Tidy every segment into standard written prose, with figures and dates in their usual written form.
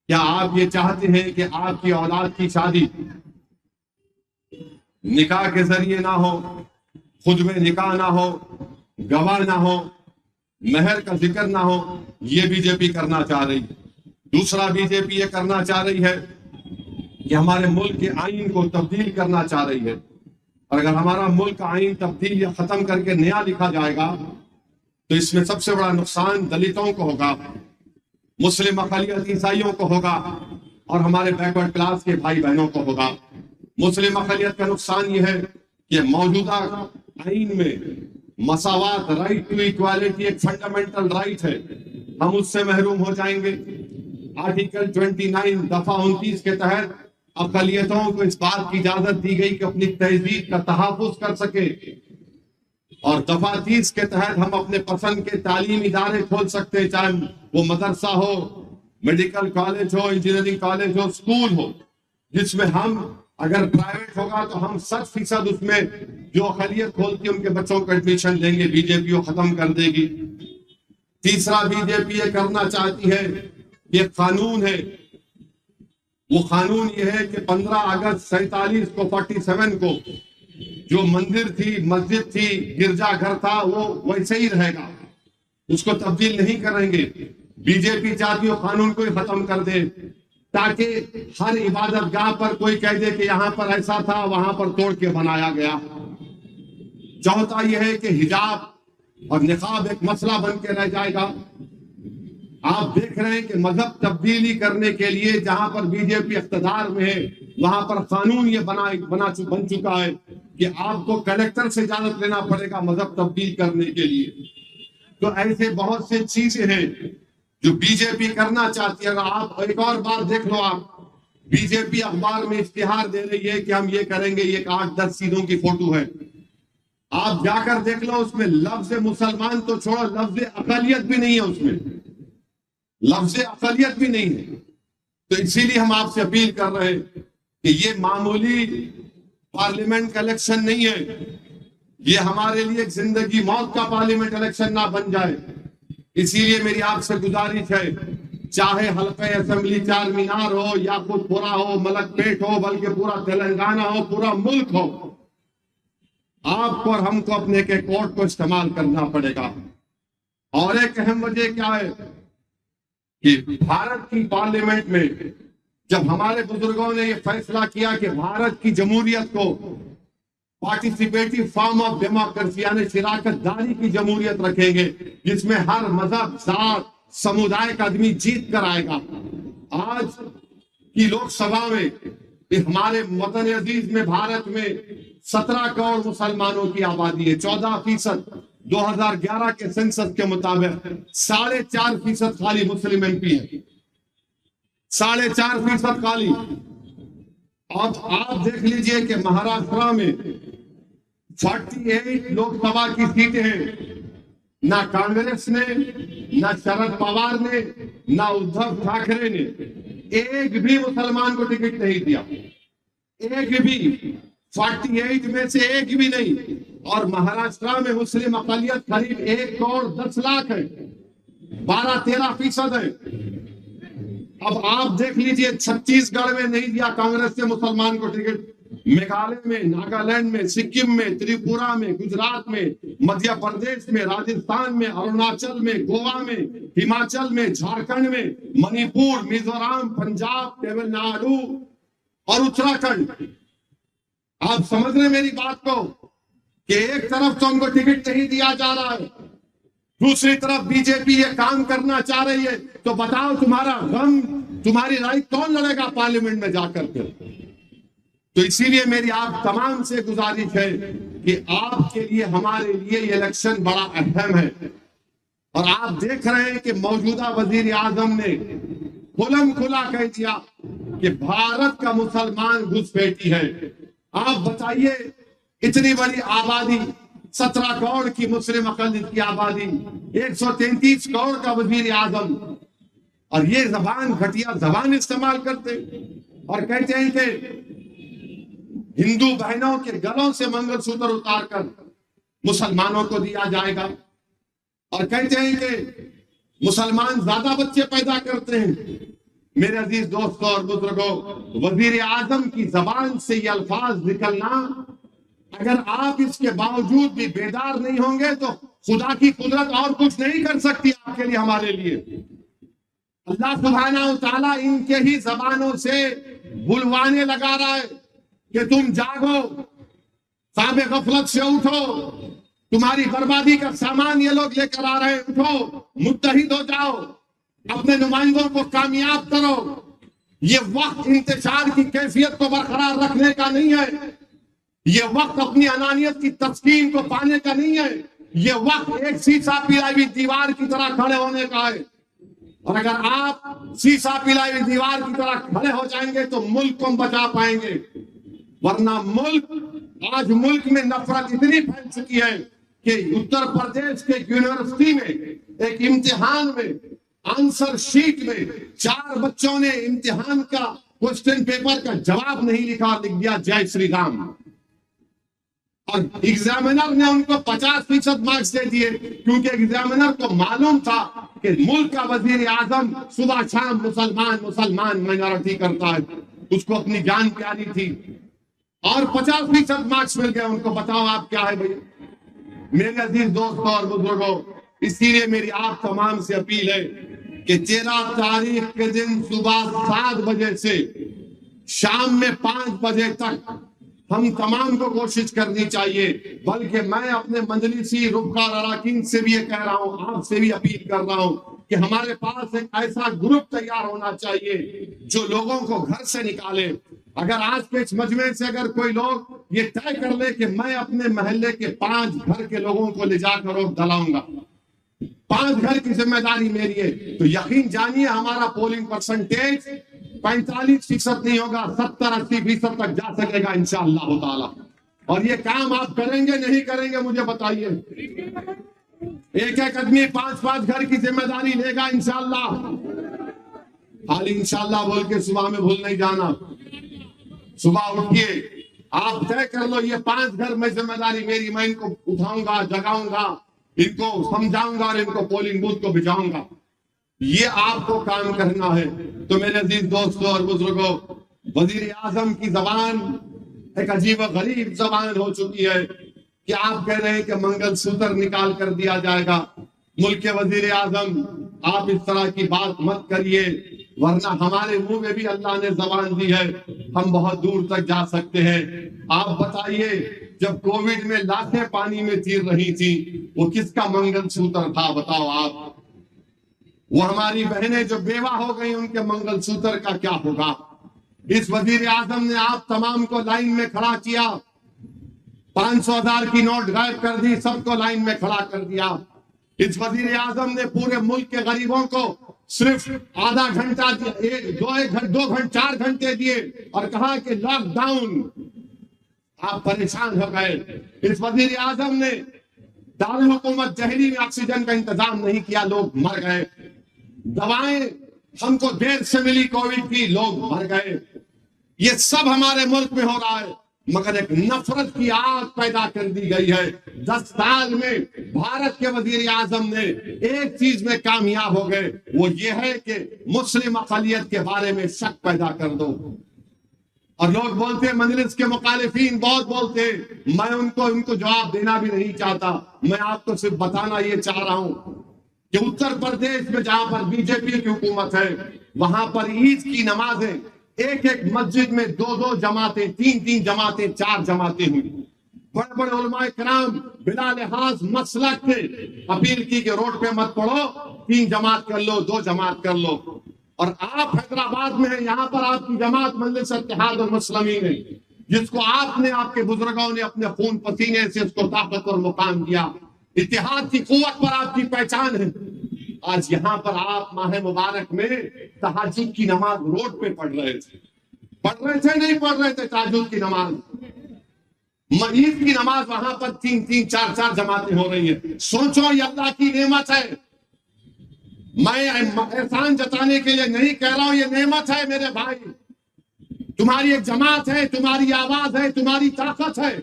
کیا آپ یہ چاہتے ہیں کہ آپ کی اولاد کی شادی نکاح کے ذریعے نہ ہو، خود میں نکاح نہ ہو، گواہ نہ ہو، مہر کا ذکر نہ ہو؟ یہ بی جے پی کرنا چاہ رہی ہے۔ دوسرا بی جے پی یہ کرنا چاہ رہی ہے کہ ہمارے ملک کے آئین کو تبدیل کرنا چاہ رہی ہے، اور اگر ہمارا ملک آئین تبدیل یا ختم کر کے نیا لکھا جائے گا تو اس میں سب سے بڑا نقصان دلتوں کو ہوگا، مسلم اقلیت عیسائیوں کو ہوگا، اور ہمارے بیکورڈ کلاس کے بھائی بہنوں کو ہوگا۔ مسلم اقلیت کا نقصان یہ ہے کہ موجودہ آئین میں مساوات، رائٹ ٹو ایکوالٹی ایک فنڈامنٹل رائٹ ہے، ہم اس سے محروم ہو جائیں گے۔ آرٹیکل 29 دفعہ 29 کے تحت اقلیتوں کو اس بات کی اجازت دی گئی کہ اپنی تہذیب کا تحفظ کر سکے، اور دفعہ 30 کے تحت ہم اپنے پسند کے تعلیمی ادارے کھول سکتے ہیں، چاہے وہ مدرسہ ہو، میڈیکل کالج ہو، انجینئرنگ کالج ہو، اسکول ہو، جس میں ہم اگر پرائیویٹ ہوگا تو ہم 100% اس میں جو اقلیت کھولتی ہے ان کے بچوں کو ایڈمیشن دیں گے۔ بی جے پی وہ ختم کر دے گی۔ تیسرا بی جے پی یہ کرنا چاہتی ہے، یہ قانون ہے، وہ قانون یہ ہے کہ 15 اگست 47 کو 47 کو جو مندر تھی، مسجد تھی، گرجا گھر تھا، وہ ویسے ہی رہے گا، اس کو تبدیل نہیں کریں گے۔ بی جے پی چاہتی ہے قانون کو ہی ختم کر دے، تاکہ ہر عبادت گاہ پر کوئی کہہ دے کہ یہاں پر ایسا تھا، وہاں پر توڑ کے بنایا گیا۔ چوتھا یہ ہے کہ حجاب اور نقاب ایک مسئلہ بن کے رہ جائے گا۔ آپ دیکھ رہے ہیں کہ مذہب تبدیلی کرنے کے لیے جہاں پر بی جے پی اقتدار میں ہے وہاں پر قانون یہ بن چکا ہے کہ آپ کو کلیکٹر سے اجازت لینا پڑے گا مذہب تبدیل کرنے کے لیے۔ تو ایسے بہت سے چیزیں ہیں جو بی جے پی کرنا چاہتی ہے۔ اگر آپ ایک اور بار دیکھ لو، آپ بی جے پی اخبار میں اشتہار دے رہی ہے کہ ہم یہ کریں گے، یہ 8-10 چیزوں کی فوٹو ہے، آپ جا کر دیکھ لو، اس میں لفظ مسلمان تو چھوڑو، لفظ اقلیت بھی نہیں ہے، اس میں لفظ اقلیت بھی نہیں ہے۔ تو اسی لیے ہم آپ سے اپیل کر رہے ہیں کہ یہ معمولی پارلیمنٹ کا الیکشن نہیں ہے، یہ ہمارے لیے ایک زندگی موت کا پارلیمنٹ الیکشن نہ بن جائے۔ اسی لیے میری آپ سے گزارش ہے، چاہے حلقہ اسمبلی چار مینار ہو، یاقوت پورہ ہو، ملک پیٹ ہو، بلکہ پورا تلنگانہ ہو، پورا ملک ہو، آپ کو اور ہم کو اپنے کے کوٹ کو استعمال کرنا پڑے گا۔ اور ایک اہم وجہ کیا ہے کہ بھارت کی پارلیمنٹ میں جب ہمارے بزرگوں نے یہ فیصلہ کیا کہ بھارت کی جمہوریت کو پارٹیسپیٹیو فارم آف ڈیموکریسی یعنی شراکت داری کی جمہوریت رکھیں گے، جس میں ہر مذہب، ذات، سمودائے کا آدمی جیت کر آئے گا۔ آج کی لوک سبھا میں ہمارے وطن عزیز میں بھارت میں 17 کروڑ مسلمانوں کی آبادی ہے، 14%۔ 2011 کے سینسس کے مطابق 4.5% خالی مسلم ایم پی ہے، 4.5% خالی۔ اب آپ دیکھ لیجئے کہ مہاراشٹر میں 48 لوک سبھا کی سیٹیں ہیں، نہ کانگریس نے، نہ شرد پوار نے، نہ ادھو ٹھاکرے نے ایک بھی مسلمان کو ٹکٹ نہیں دیا، ایک بھی، 48 میں سے ایک بھی نہیں۔ اور مہاراشٹر میں مسلم اقلیت قریب 1 کروڑ 10 لاکھ ہے، 12-13% ہے۔ اب آپ دیکھ لیجئے چھتیس گڑھ میں نہیں دیا کانگریس سے مسلمان کو ٹکٹ، میگھالیہ میں، ناگالینڈ میں، سکم میں، تریپورہ میں، گجرات میں، مدھیہ پردیش میں، راجستھان میں، اروناچل میں، گوا میں، ہماچل میں، جھارکھنڈ میں، منی پور، میزورام، پنجاب، تمل ناڈو اور اتراکھنڈ۔ آپ سمجھ رہے میری بات کو کہ ایک طرف تو ان کو ٹکٹ نہیں دیا جا رہا ہے، دوسری طرف بی جے پی یہ کام کرنا چاہ رہی ہے، تو بتاؤ تمہارا غم، تمہاری لڑائی کون لڑے گا پارلیمنٹ میں جا کر کے؟ تو اسی لیے میری آپ تمام سے گزارش ہے کہ آپ کے لیے، ہمارے لیے یہ الیکشن بڑا اہم ہے۔ اور آپ دیکھ رہے ہیں کہ موجودہ وزیر اعظم نے کھلم کھلا کہہ دیا کہ بھارت کا مسلمان گھسپیٹی ہے۔ آپ بتائیے، اتنی بڑی آبادی، 17 کروڑ کی مسلم اقلیت کی آبادی، 133 کروڑ کا وزیر اعظم، اور یہ زبان، گھٹیا زبان استعمال کرتے اور کہتے ہیں کہ ہندو بہنوں کے گلوں سے منگل سوتر اتار کر مسلمانوں کو دیا جائے گا، اور کہتے ہیں کہ مسلمان زیادہ بچے پیدا کرتے ہیں۔ میرے عزیز دوستوں اور بزرگوں، وزیر اعظم کی زبان سے یہ الفاظ نکلنا، اگر آپ اس کے باوجود بھی بیدار نہیں ہوں گے تو خدا کی قدرت اور کچھ نہیں کر سکتی آپ کے لیے، ہمارے لیے۔ اللہ سبحانہ و تعالیٰ ان کے ہی زبانوں سے بلوانے لگا رہا ہے کہ تم جاگو، خواب غفلت سے اٹھو، تمہاری بربادی کا سامان یہ لوگ لے کر آ رہے ہیں، اٹھو، متحد ہو جاؤ، اپنے نمائندوں کو کامیاب کرو۔ یہ وقت انتشار کی کیفیت کو برقرار رکھنے کا نہیں ہے، یہ وقت اپنی انانیت کی تسکین کو پانے کا نہیں ہے، یہ وقت ایک سیسا پلائی ہوئی دیوار کی طرح کھڑے ہونے کا ہے۔ اور اگر آپ سیسا پلائی ہوئی دیوار کی طرح کھڑے ہو جائیں گے تو ملک کو بچا پائیں گے، ورنہ آج ملک میں نفرت اتنی پھیل چکی ہے کہ اتر پردیش کے یونیورسٹی میں ایک امتحان میں آنسر شیٹ میں 4 بچوں نے امتحان کا کوسچن پیپر کا جواب نہیں لکھا، لکھ دیا جے شری رام، اور ایگزامینر نے ان کو 50% مارکس دے دیے، کیونکہ ایگزامینر کو معلوم تھا کہ ملک کا وزیر اعظم صبح شام مسلمان مائنورٹی کرتا ہے، اس کو اپنی جان پیاری تھی، اور 50% مارکس مل گئے ان کو۔ بتاؤ آپ کیا ہے بھائی؟ میرے عزیز دوستوں اور بزرگوں، اسی لیے میری آپ تمام سے اپیل ہے کہ 13 تاریخ کے دن صبح 7 بجے سے شام میں 5 بجے تک ہم تمام کو کوشش کرنی چاہیے، بلکہ میں اپنے مجلسی رکن اراکین سے بھی یہ کہہ رہا ہوں، آپ سے بھی اپیل کر رہا ہوں کہ ہمارے پاس ایک ایسا گروپ تیار ہونا چاہیے جو لوگوں کو گھر سے نکالے۔ اگر آج کے اس مجمع سے اگر کوئی لوگ یہ طے کر لے کہ میں اپنے محلے کے 5 گھر کے لوگوں کو لے جا کر ووٹ دلاؤں گا، 5 گھر کی ذمہ داری میری ہے، تو یقین جانیے ہمارا پولنگ پرسنٹیج 45% نہیں ہوگا، 70-80% تک جا سکے گا انشاءاللہ تعالی۔ اور یہ کام آپ کریں گے نہیں کریں گے مجھے بتائیے؟ ایک آدمی 5 گھر کی ذمہ داری لے گا انشاءاللہ، خالی انشاءاللہ بول کے صبح میں بھول نہیں جانا۔ صبح اٹھیے، آپ طے کر لو یہ 5 گھر میں ذمہ داری میری، میں ان کو اٹھاؤں گا، جگاؤں گا، ان کو سمجھاؤں گا اور ان کو پولنگ بوتھ کو بھجاؤں گا۔ یہ آپ کو کام کرنا ہے۔ تو میرے عزیز دوستوں اور بزرگوں، وزیر اعظم کی زبان ایک عجیب و غریب زبان ہو چکی ہے کہ آپ کہہ رہے ہیں کہ منگل سوتر نکال کر دیا جائے گا۔ ملک کے وزیر اعظم، آپ اس طرح کی بات مت کریے، ورنہ ہمارے منہ میں بھی اللہ نے زبان دی ہے، ہم بہت دور تک جا سکتے ہیں۔ آپ بتائیے، جب کووڈ میں لاکھیں پانی میں تیر رہی تھی، وہ کس کا منگل سوتر تھا؟ بتاؤ آپ۔ وہ ہماری بہنیں جو بیوہ ہو گئی، ان کے منگل سوتر کا کیا ہوگا؟ اس وزیر اعظم نے آپ تمام کو لائن میں کھڑا کیا، 500,000 کی نوٹ غائب کر دی، سب کو لائن میں کھڑا کر دیا۔ اس وزیر اعظم نے پورے ملک کے غریبوں کو صرف آدھا گھنٹہ دو گھنٹے 4 گھنٹے دیے اور کہا کہ لاک ڈاؤن۔ آپ پریشان ہو گئے۔ اس وزیر اعظم نے دارالحکومت دہلی میں آکسیجن کا انتظام نہیں کیا، لوگ مر گئے۔ دوائیں ہم کو دیر سے ملی کووڈ کی، لوگ مر گئے۔ یہ سب ہمارے ملک میں ہو رہا ہے، مگر ایک نفرت کی آگ پیدا کر دی گئی ہے۔ 10 سال میں بھارت کے وزیر اعظم نے ایک چیز میں کامیاب ہو گئے، وہ یہ ہے کہ مسلم اقلیت کے بارے میں شک پیدا کر دو۔ اور لوگ بولتے ہیں مجلس کے مخالفین بہت بولتے ہیں، میں ان کو جواب دینا بھی نہیں چاہتا۔ میں آپ کو صرف بتانا یہ چاہ رہا ہوں کہ اتر پردیش میں جہاں پر بی جے پی کی حکومت ہے، وہاں پر عید کی نمازیں ایک مسجد میں 2 جماعتیں، 3 جماعتیں، 4 جماعتیں ہوئی۔ بڑے بڑے علماء کرام بلا لحاظ مسلک تھے، اپیل کی کہ روڈ پہ مت پڑو، 3 جماعت کر لو، 2 جماعت کر لو۔ اور آپ حیدرآباد میں ہیں، یہاں پر آپ کی جماعت مجلس اتحاد المسلمین ہے، جس کو آپ نے، آپ کے بزرگوں نے اپنے خون پسینے سے اس کو طاقت اور مقام دیا۔ اتحاد کی قوت پر آپ کی پہچان ہے۔ آج یہاں پر آپ ماہ مبارک میں تہجد کی نماز روڈ پہ پڑھ رہے تھے نہیں پڑھ رہے تھے تہجد کی نماز۔ عید کی نماز وہاں پر 3 4 جماعتیں ہو رہی ہیں۔ سوچو یہ اللہ کی نعمت ہے۔ میں احسان جتانے کے لیے نہیں کہہ رہا ہوں، یہ نعمت ہے میرے بھائی۔ تمہاری ایک جماعت ہے، تمہاری آواز ہے، تمہاری طاقت ہے۔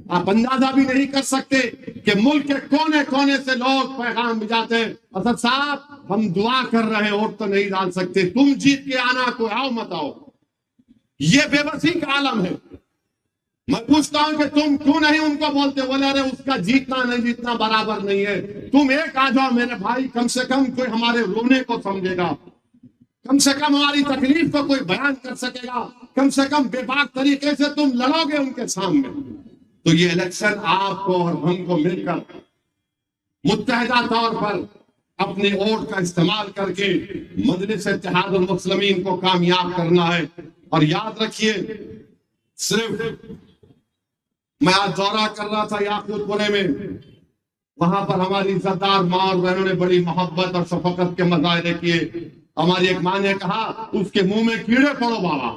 آپ اندازہ بھی نہیں کر سکتے کہ ملک کے کونے کونے سے لوگ پیغام بھیجاتے ہیں، اسد صاحب ہم دعا کر رہے ہیں، ووٹ تو نہیں ڈال سکتے، تم جیت کے آنا، کوئی آؤ مت آؤ۔ یہ بے بسی کا عالم ہے۔ میں پوچھتا ہوں کہ تم کیوں نہیں ان کو بولتے، بولے ارے اس کا جیتنا نہیں جیتنا برابر نہیں ہے، تم ایک آ جاؤ میرے بھائی، کم سے کم کوئی ہمارے رونے کو سمجھے گا، کم سے کم ہماری تکلیف کو کوئی بیان کر سکے گا، کم سے کم بے باک طریقے سے تم لڑو گے ان کے سامنے۔ تو یہ الیکشن آپ کو اور ہم کو مل کر متحدہ طور پر اپنے ووٹ کا استعمال کر کے مجلس اتحاد المسلمین کو کامیاب کرنا ہے۔ اور یاد رکھیے، صرف میں آج دورہ کر رہا تھا یاقوت پورے میں، وہاں پر ہماری عزتدار ماں اور بہنوں نے بڑی محبت اور شفقت کے مظاہرے کیے۔ ہماری ایک ماں نے کہا اس کے منہ میں کیڑے پڑو بابا،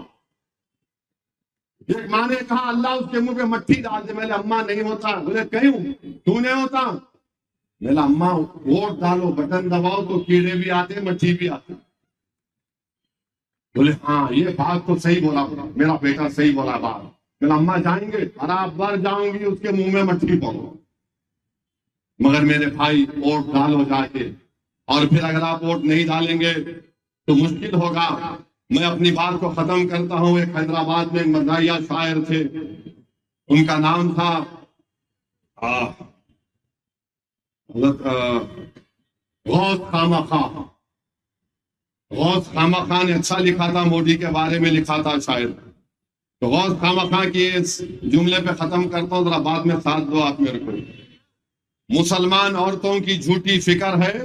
ایک ماں نے کہا اللہ اس کے منہ پہ مٹی ڈال دے۔ میں نے اماں نہیں ہوتا، بولے کہوں تو نہیں ہوتا، میں نے اماں ووٹ ڈالو، بٹن دباؤ تو کیڑے بھی آتے مٹی بھی آتے۔ بولے ہاں یہ بات تو صحیح بولا، میرا بیٹا صحیح بولا بات۔ میں نے اماں جائیں گے، برابر جاؤں گی، اس کے منہ میں مٹی پڑو، مگر میرے بھائی ووٹ ڈالو جا کے۔ اور پھر اگر آپ ووٹ نہیں ڈالیں گے تو مشکل ہوگا۔ میں اپنی بات کو ختم کرتا ہوں۔ ایک حیدرآباد میں مزاحیہ شاعر تھے، ان کا نام تھا غوث خامخواہ۔ غوث خامخواہ نے اچھا لکھا تھا، مودی کے بارے میں لکھا تھا شاعر۔ تو غوث خامخواہ کی اس جملے پہ ختم کرتا ہوں، ذرا بعد میں ساتھ دو آپ میرے کو۔ مسلمان عورتوں کی جھوٹی فکر ہے،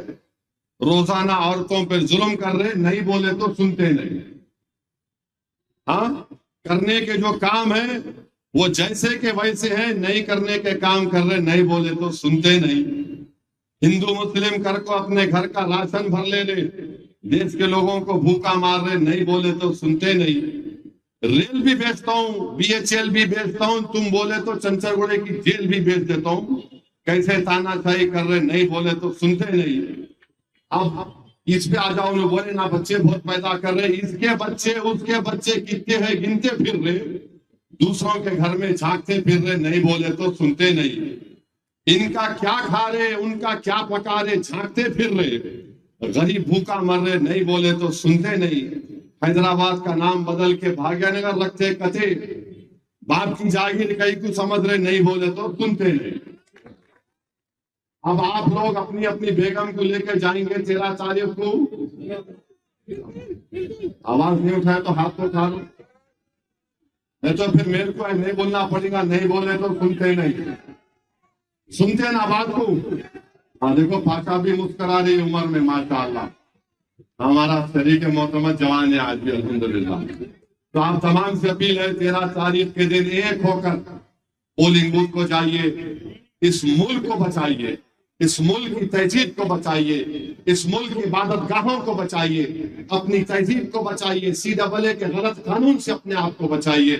روزانہ عورتوں پہ ظلم کر رہے، نہیں بولے تو سنتے نہیں۔ ہاں، کرنے کے جو کام ہیں وہ جیسے کہ ویسے ہیں، نہیں کرنے کے کام کر رہے، نہیں بولے تو سنتے نہیں۔ ہندو مسلم کر کو اپنے گھر کا راشن بھر لے رہے، دیش کے لوگوں کو بھوکا مار رہے، نہیں بولے تو سنتے نہیں۔ ریل بھی بیچتا ہوں، بی ایچ ایل بھی بیچتا ہوں، تم بولے تو چنچل گوڑے کی جیل بھی بیچ دیتا ہوں، کیسے تانا شاہی کر رہے، نہیں بولے تو سنتے نہیں۔ اب اس پہ آ جاؤ، انہوں بولے نا بچے بہت پیدا کر رہے، اس کے بچے اس کے بچے کتنے ہیں گنتے پھر رہے، دوسروں کے گھر میں جھانکتے پھر رہے، نہیں بولے تو سنتے نہیں۔ ان کا کیا کھا رہے، ان کا کیا پکا رہے، جھانکتے پھر رہے، غریب بھوکا مر رہے، نہیں بولے تو سنتے نہیں۔ حیدرآباد کا نام بدل کے بھاگیہ نگر رکھتے کتے، باپ کی جاگیر کئی کو سمجھ رہے، نہیں بولے تو سنتے نہیں۔ اب آپ لوگ اپنی اپنی بیگم کو لے کے جائیں گے 13 تاریخ کو، آواز نہیں اٹھائے تو ہاتھ تو اٹھا لو، نہیں تو پھر میرے کو نہیں بولنا پڑے گا، نہیں بولے تو سنتے نہیں۔ سنتے نا بات کو؟ ہاں دیکھو پاکا بھی مسکرا رہی عمر میں، ماشاءاللہ ہمارا شریک معتمد جوان ہے آج بھی الحمدللہ۔ تو آپ تمام سے اپیل ہے 13 تاریخ کے دن ایک ہو کر پولنگ بوتھ کو جائیے، اس ملک کو بچائیے، اس ملک کی تہذیب کو بچائیے، اس ملک کی عبادت گاہوں کو بچائیے، اپنی تہذیب کو بچائیے، CAA کے غلط قانون سے اپنے آپ کو بچائیے۔